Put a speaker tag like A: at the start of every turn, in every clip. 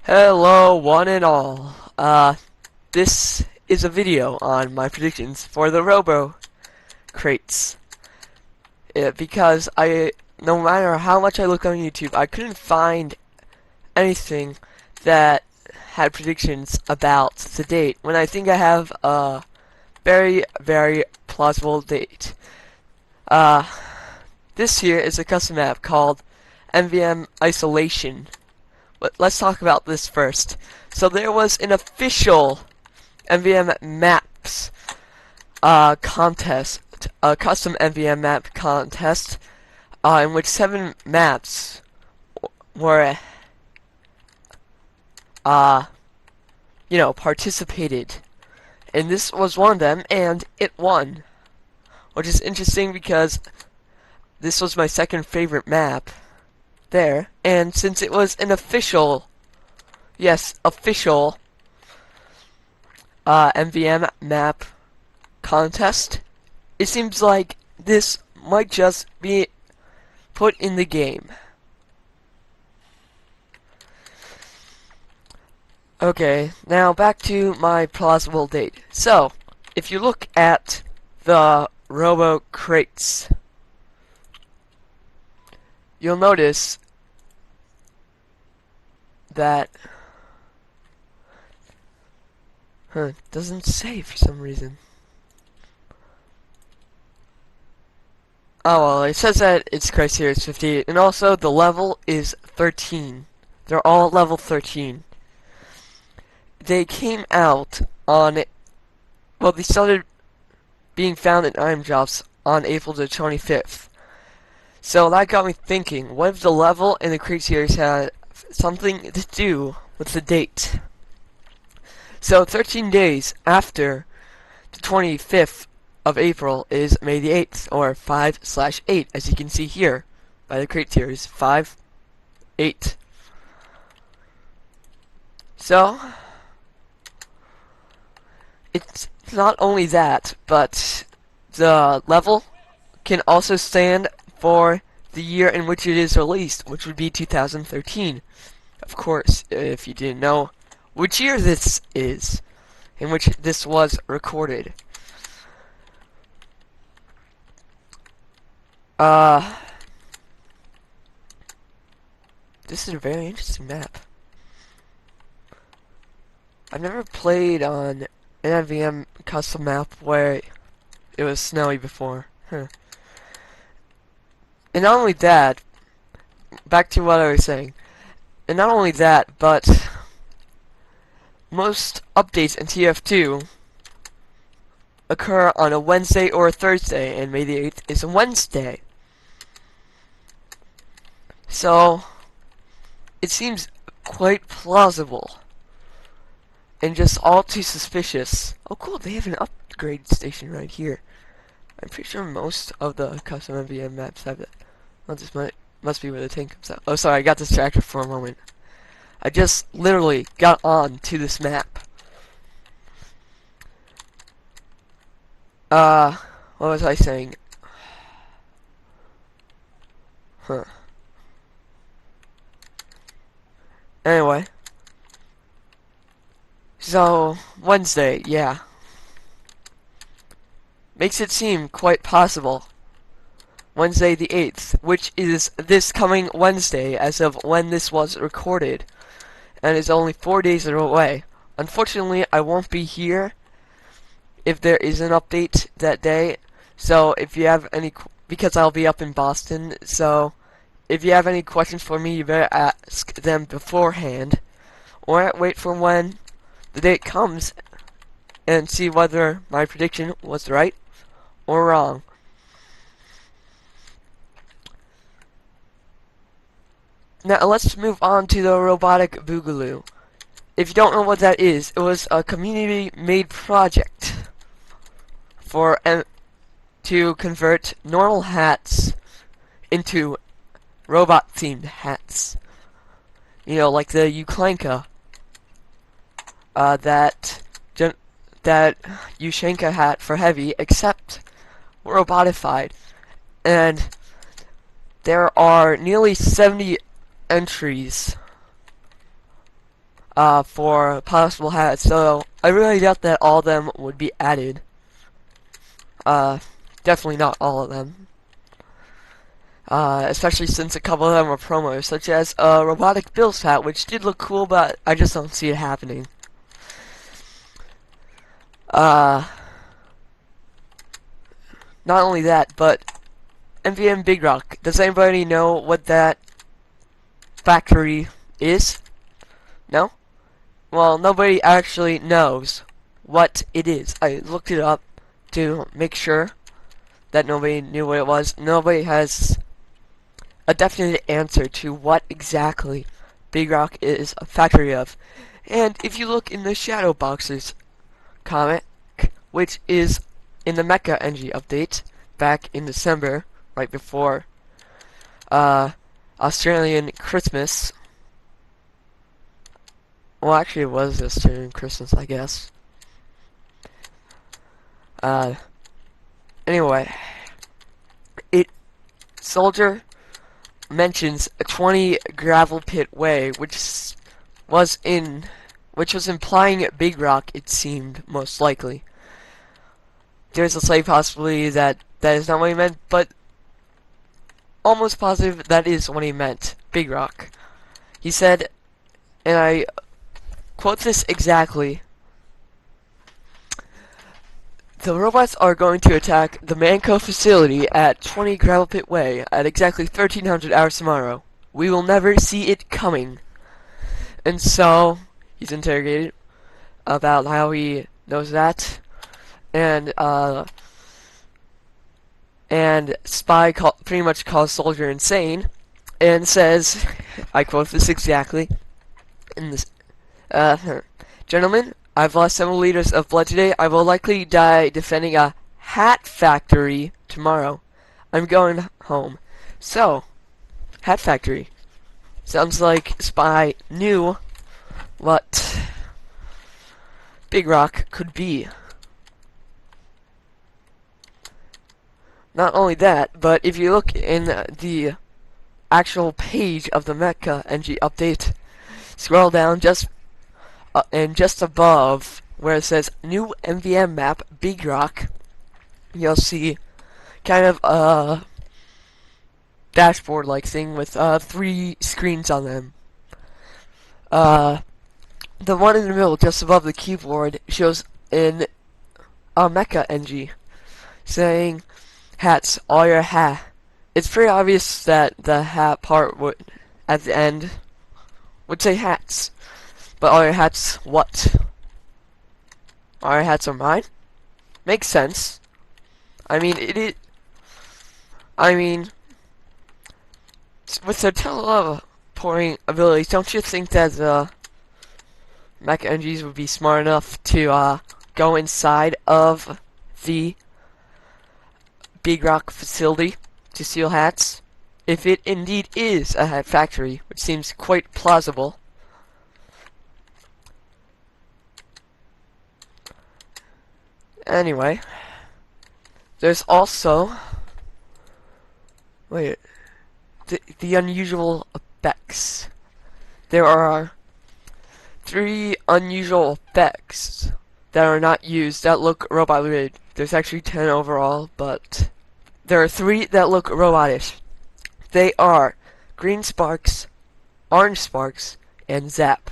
A: Hello, one and all. This is a video on my predictions for the Robo crates. Because no matter how much I looked on YouTube, I couldn't find anything that had predictions about the date, when I think I have a very, very plausible date. Uh, this here is a custom app called MVM Isolation. But let's talk about this first. So there was an official MVM Maps contest, a custom MVM map contest, in which 7 maps were, participated. And this was one of them, and it won. Which is interesting because this was my second favorite map there, and since it was an official, yes, official MVM map contest, it seems like this might just be put in the game. Okay, now back to my plausible date. So, if you look at the Robo crates, you'll notice that it doesn't say for some reason. Oh well, it says that its criteria is 58, and also the level is 13. They're all level 13. They came out on, well, they started being found in item drops on April the 25th. So that got me thinking, what if the level and the crate series had something to do with the date? So 13 days after the 25th of April is May the 8th, or 5/8, as you can see here by the crate series, 5/8. So it's not only that, but the level can also stand for the year in which it is released, which would be 2013. Of course, if you didn't know which year this is, in which this was recorded. This is a very interesting map. I've never played on an MVM custom map where it was snowy before. And not only that, back to what I was saying, and not only that, but most updates in TF2 occur on a Wednesday or a Thursday, and May the 8th is a Wednesday. So, it seems quite plausible, and just all too suspicious. Oh cool, they have an upgrade station right here. I'm pretty sure most of the custom MVM maps have that. Well, this must be where the tank comes out. Oh, sorry, I got distracted for a moment. I just literally got on to this map. What was I saying? Anyway. So, Wednesday, yeah. Makes it seem quite possible. Wednesday the 8th, which is this coming Wednesday as of when this was recorded, and is only 4 days away. Unfortunately, I won't be here if there is an update that day, so if you have any, because I'll be up in Boston, so if you have any questions for me, you better ask them beforehand, or wait for when the date comes and see whether my prediction was right or wrong. Now let's move on to the robotic boogaloo. If you don't know what that is, it was a community-made project for to convert normal hats into robot-themed hats. You know, like the Uklanka, that Ushanka hat for heavy, except robotified. And there are nearly 70 entries for possible hats. So I really doubt that all of them would be added. Definitely not all of them. Especially since a couple of them are promos, such as Robotic Bill's hat, which did look cool, but I just don't see it happening. Not only that, but MVM Big Rock. Does anybody know what that factory is? No? Well, nobody actually knows what it is. I looked it up to make sure that nobody knew what it was. Nobody has a definite answer to what exactly Big Rock is a factory of. And if you look in the Shadow Boxers comic, which is in the Mecha NG update back in December, right before Australian Christmas. Well, actually, it was Australian Christmas, I guess. Anyway, Soldier mentions a 20 gravel pit way, which was implying Big Rock. It seemed most likely. There's a slight possibility that is not what he meant, but almost positive that is what he meant. Big Rock. He said, and I quote this exactly: "The robots are going to attack the Manco facility at 20 Gravel Pit Way at exactly 1300 hours tomorrow. We will never see it coming." And so he's interrogated about how he knows that, and Spy pretty much calls Soldier insane and says, I quote this exactly in this: "Gentlemen, I've lost several liters of blood today. I will likely die defending a hat factory tomorrow. I'm going home." So, hat factory. Sounds like Spy knew what Big Rock could be. Not only that, but if you look in the actual page of the Mecha NG update, scroll down and just above where it says new MVM map Big Rock, you'll see kind of a dashboard like thing with 3 screens on them. The one in the middle just above the keyboard shows in Mecha NG saying hats, all your hat. It's pretty obvious that the hat part would at the end would say hats. But all your hats, what? All your hats are mine? Makes sense. I mean, with their teleporting abilities, don't you think that the Mecha NGs would be smart enough to go inside of the Big Rock facility to steal hats? If it indeed is a hat factory, which seems quite plausible. Anyway, there's also the unusual effects. There are 3 unusual effects that are not used that look robot related. There's actually 10 overall, but there are 3 that look robotish. They are green sparks, orange sparks, and zap.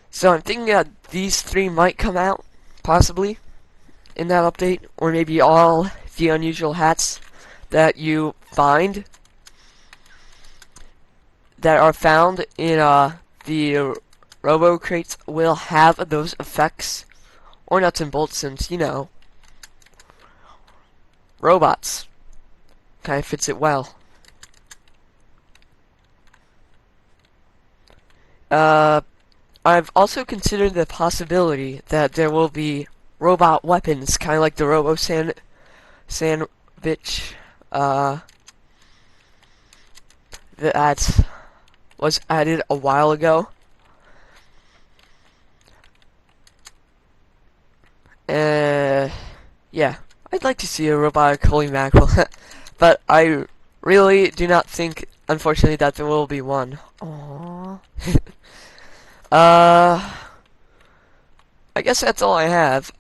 A: So I'm thinking that these 3 might come out, possibly, in that update, or maybe all the unusual hats that you find that are found in the Robo crates will have those effects, or nuts and bolts, since, you know, robots kind of fits it well. I've also considered the possibility that there will be robot weapons, kind of like the Robo sandwich that was added a while ago. Yeah, I'd like to see a robotic holy mackerel, but I really do not think, unfortunately, that there will be one. Aww. Uh, I guess that's all I have.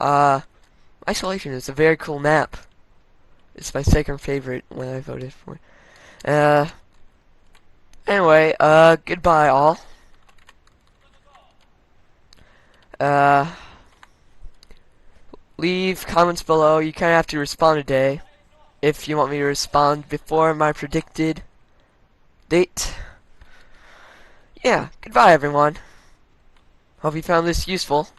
A: Isolation is a very cool map. It's my second favorite when I voted for it. Uh, anyway, goodbye all. Uh, leave comments below. You kind of have to respond today if you want me to respond before my predicted date. Yeah, goodbye everyone. Hope you found this useful.